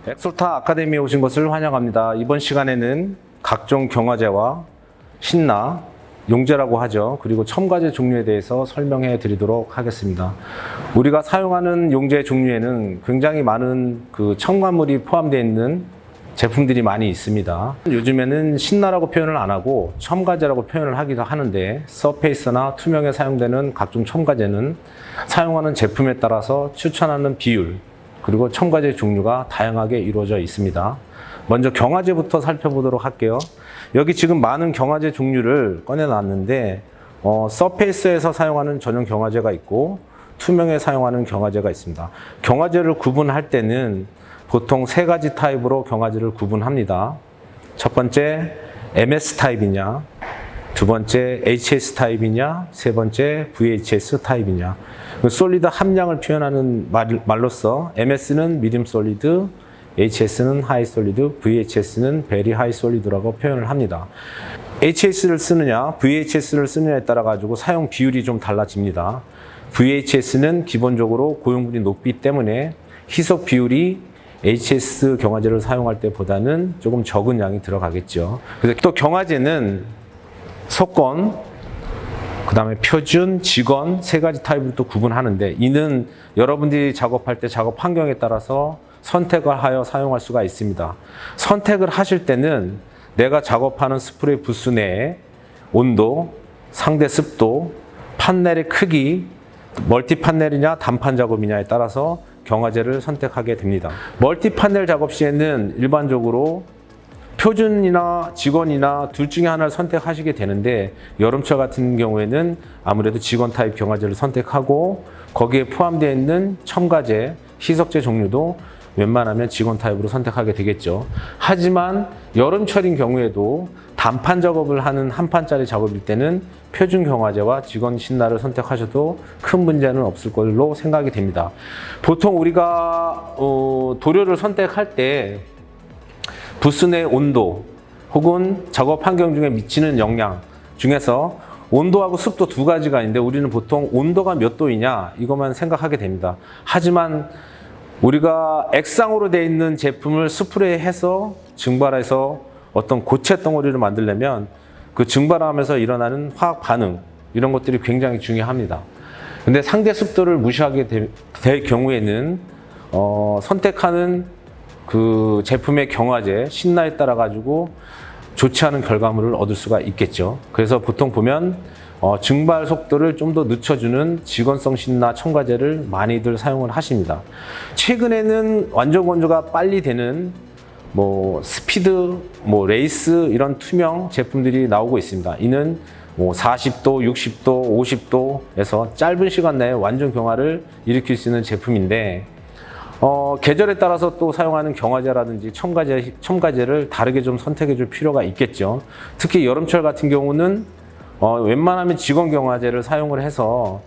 엑솔타 아카데미에 오신 것을 환영합니다. 이번 시간에는 각종 경화제와 신나, 용제라고 하죠. 그리고 첨가제 종류에 대해서 설명해 드리도록 하겠습니다. 우리가 사용하는 용제 종류에는 굉장히 많은 첨가물이 포함되어 있는 제품들이 많이 있습니다. 요즘에는 신나라고 표현을 안 하고 첨가제라고 표현을 하기도 하는데, 서페이스나 투명에 사용되는 각종 첨가제는 사용하는 제품에 따라서 추천하는 비율, 그리고 첨가제 종류가 다양하게 이루어져 있습니다. 먼저 경화제부터 살펴보도록 할게요. 여기 지금 많은 경화제 종류를 꺼내놨는데, 서페이스에서 사용하는 전용 경화제가 있고 투명에 사용하는 경화제가 있습니다. 경화제를 구분할 때는 보통 세 가지 타입으로 경화제를 구분합니다. 첫 번째 MS 타입이냐, 두 번째 HS 타입이냐, 세 번째 VHS 타입이냐. 솔리드 함량을 표현하는 말로서 MS는 미디움 솔리드, HS는 하이 솔리드, VHS는 베리 하이 솔리드라고 표현을 합니다. HS를 쓰느냐, VHS를 쓰느냐에 따라 가지고 사용 비율이 좀 달라집니다. VHS는 기본적으로 고용분이 높기 때문에 희석 비율이 HS 경화제를 사용할 때보다는 조금 적은 양이 들어가겠죠. 그래서 또 경화제는 속건, 그 다음에 표준, 직원 세 가지 타입으로 또 구분하는데, 이는 여러분들이 작업할 때 작업 환경에 따라서 선택을 하여 사용할 수가 있습니다. 선택을 하실 때는 내가 작업하는 스프레이 부스 내에 온도, 상대 습도, 판넬의 크기, 멀티 판넬이냐 단판 작업이냐에 따라서 경화제를 선택하게 됩니다. 멀티 판넬 작업 시에는 일반적으로 표준이나 직원이나 둘 중에 하나를 선택하시게 되는데, 여름철 같은 경우에는 아무래도 직원 타입 경화제를 선택하고 거기에 포함되어 있는 첨가제, 희석제 종류도 웬만하면 직원 타입으로 선택하게 되겠죠. 하지만 여름철인 경우에도 단판 작업을 하는 한 판짜리 작업일 때는 표준 경화제와 직원 신나를 선택하셔도 큰 문제는 없을 걸로 생각이 됩니다. 보통 우리가 도료를 선택할 때 부스 내 온도 혹은 작업 환경 중에 미치는 영향 중에서 온도하고 습도 두 가지가 있는데, 우리는 보통 온도가 몇 도이냐 이것만 생각하게 됩니다. 하지만 우리가 액상으로 되어 있는 제품을 스프레이해서 증발해서 어떤 고체 덩어리를 만들려면 그 증발하면서 일어나는 화학 반응, 이런 것들이 굉장히 중요합니다. 근데 상대 습도를 무시하게 될 경우에는 선택하는 그 제품의 경화제, 신나에 따라 가지고 좋지 않은 결과물을 얻을 수가 있겠죠. 그래서 보통 보면 증발 속도를 좀 더 늦춰주는 직원성 신나 첨가제를 많이들 사용을 하십니다. 최근에는 완전 건조가 빨리 되는 스피드, 레이스 이런 투명 제품들이 나오고 있습니다. 이는 40도, 60도, 50도에서 짧은 시간 내에 완전 경화를 일으킬 수 있는 제품인데, 계절에 따라서 또 사용하는 경화제라든지 첨가제를 다르게 좀 선택해 줄 필요가 있겠죠. 특히 여름철 같은 경우는 웬만하면 직원 경화제를 사용을 해서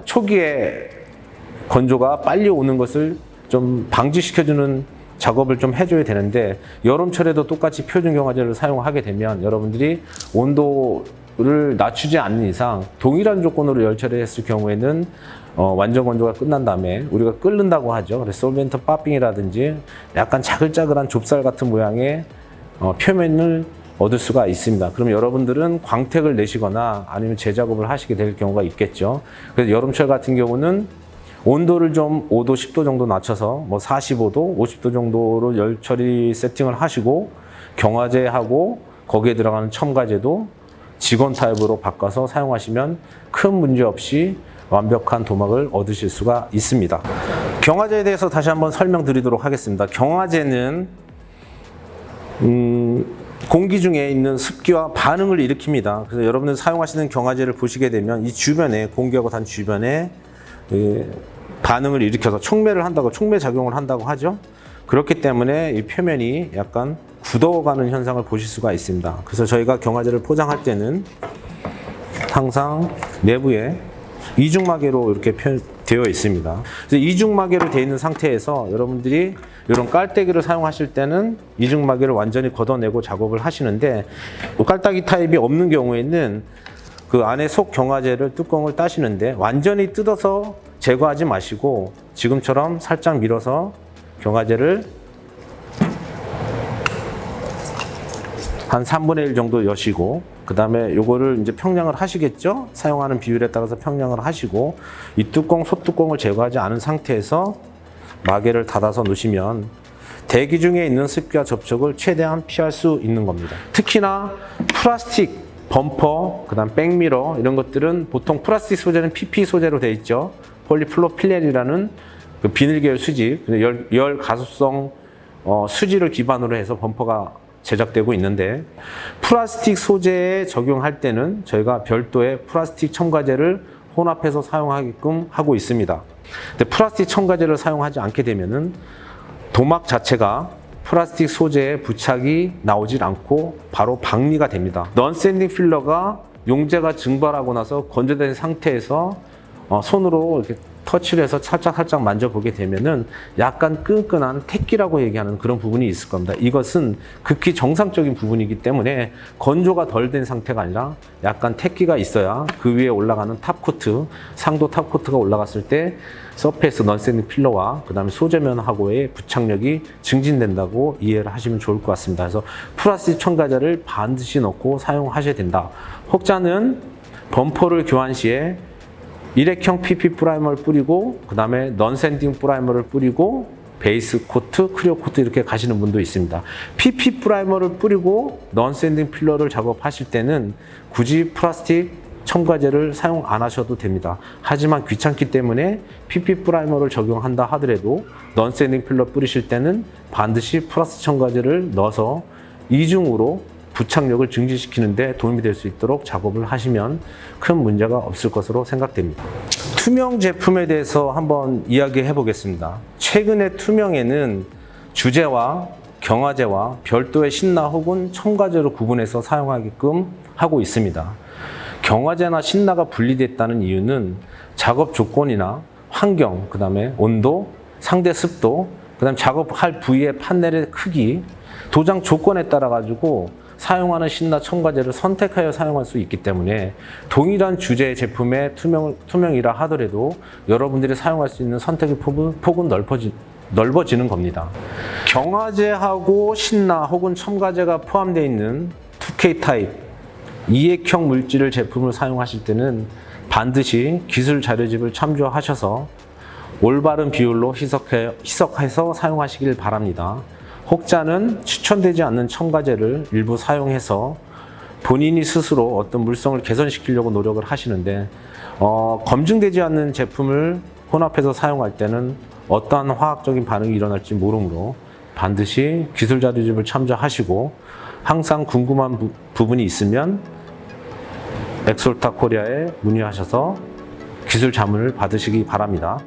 초기에 건조가 빨리 오는 것을 좀 방지시켜주는 작업을 좀 해줘야 되는데, 여름철에도 똑같이 표준 경화제를 사용하게 되면 여러분들이 온도를 낮추지 않는 이상 동일한 조건으로 열처리 했을 경우에는 완전 건조가 끝난 다음에 우리가 끓는다고 하죠. 그래서 솔벤트 파핑이라든지 약간 자글자글한 좁쌀 같은 모양의 표면을 얻을 수가 있습니다. 그럼 여러분들은 광택을 내시거나 아니면 재작업을 하시게 될 경우가 있겠죠. 그래서 여름철 같은 경우는 온도를 좀 5도, 10도 정도 낮춰서 45도, 50도 정도로 열처리 세팅을 하시고, 경화제하고 거기에 들어가는 첨가제도 직원 타입으로 바꿔서 사용하시면 큰 문제 없이 완벽한 도막을 얻으실 수가 있습니다. 경화제에 대해서 다시 한번 설명드리도록 하겠습니다. 경화제는 공기 중에 있는 습기와 반응을 일으킵니다. 그래서 여러분들 사용하시는 경화제를 보시게 되면 이 주변에, 공기하고 단 주변에 반응을 일으켜서 촉매 작용을 한다고 하죠. 그렇기 때문에 이 표면이 약간 굳어가는 현상을 보실 수가 있습니다. 그래서 저희가 경화제를 포장할 때는 항상 내부에 이중마개로 이렇게 되어 있습니다. 그래서 이중마개로 되어 있는 상태에서 여러분들이 이런 깔때기를 사용하실 때는 이중마개를 완전히 걷어내고 작업을 하시는데, 깔따기 타입이 없는 경우에는 그 안에 속 경화제를 뚜껑을 따시는데 완전히 뜯어서 제거하지 마시고 지금처럼 살짝 밀어서 경화제를 한 3분의 1 정도 여시고, 그 다음에 요거를 이제 평량을 하시겠죠? 사용하는 비율에 따라서 평량을 하시고, 이 소뚜껑을 제거하지 않은 상태에서 마개를 닫아서 놓으시면 대기 중에 있는 습기와 접촉을 최대한 피할 수 있는 겁니다. 특히나 플라스틱 범퍼, 그 다음 백미러 이런 것들은 보통 플라스틱 소재는 PP 소재로 되어 있죠. 폴리플로필렌이라는 그 비닐 계열 수지, 열 가속성 수지를 기반으로 해서 범퍼가 제작되고 있는데, 플라스틱 소재에 적용할 때는 저희가 별도의 플라스틱 첨가제를 혼합해서 사용하게끔 하고 있습니다. 근데 플라스틱 첨가제를 사용하지 않게 되면은 도막 자체가 플라스틱 소재에 부착이 나오질 않고 바로 박리가 됩니다. 넌샌딩 필러가 용재가 증발하고 나서 건조된 상태에서 손으로 이렇게 터치를 해서 살짝 만져보게 되면은 약간 끈끈한 택기라고 얘기하는 그런 부분이 있을 겁니다. 이것은 극히 정상적인 부분이기 때문에 건조가 덜 된 상태가 아니라 약간 택기가 있어야 그 위에 올라가는 탑코트, 상도 탑코트가 올라갔을 때 서페이스 넌샌딩 필러와 그 다음에 소재면하고의 부착력이 증진된다고 이해를 하시면 좋을 것 같습니다. 그래서 플라스틱 첨가제를 반드시 넣고 사용하셔야 된다. 혹자는 범퍼를 교환 시에 일회형 PP 프라이머를 뿌리고 그 다음에 넌샌딩 프라이머를 뿌리고 베이스 코트, 크리오 코트 이렇게 가시는 분도 있습니다. PP 프라이머를 뿌리고 넌샌딩 필러를 작업하실 때는 굳이 플라스틱 첨가제를 사용 안 하셔도 됩니다. 하지만 귀찮기 때문에 PP 프라이머를 적용한다 하더라도 넌샌딩 필러 뿌리실 때는 반드시 플라스틱 첨가제를 넣어서 이중으로 부착력을 증진시키는 데 도움이 될 수 있도록 작업을 하시면 큰 문제가 없을 것으로 생각됩니다. 투명 제품에 대해서 한번 이야기해 보겠습니다. 최근에 투명에는 주재와 경화제와 별도의 신나 혹은 첨가제로 구분해서 사용하게끔 하고 있습니다. 경화제나 신나가 분리됐다는 이유는 작업 조건이나 환경, 그 다음에 온도, 상대 습도, 그 다음에 작업할 부위의 판넬의 크기, 도장 조건에 따라 가지고 사용하는 신나 첨가제를 선택하여 사용할 수 있기 때문에 동일한 주제의 제품의 투명이라 하더라도 여러분들이 사용할 수 있는 선택의 폭은 넓어지는 겁니다. 경화제하고 신나 혹은 첨가제가 포함되어 있는 2K 타입 이액형 물질 제품을 사용하실 때는 반드시 기술 자료집을 참조하셔서 올바른 비율로 희석해서 사용하시길 바랍니다. 혹자는 추천되지 않는 첨가제를 일부 사용해서 본인이 스스로 어떤 물성을 개선시키려고 노력을 하시는데, 검증되지 않는 제품을 혼합해서 사용할 때는 어떠한 화학적인 반응이 일어날지 모르므로 반드시 기술 자료집을 참조하시고, 항상 궁금한 부분이 있으면 엑솔타 코리아에 문의하셔서 기술 자문을 받으시기 바랍니다.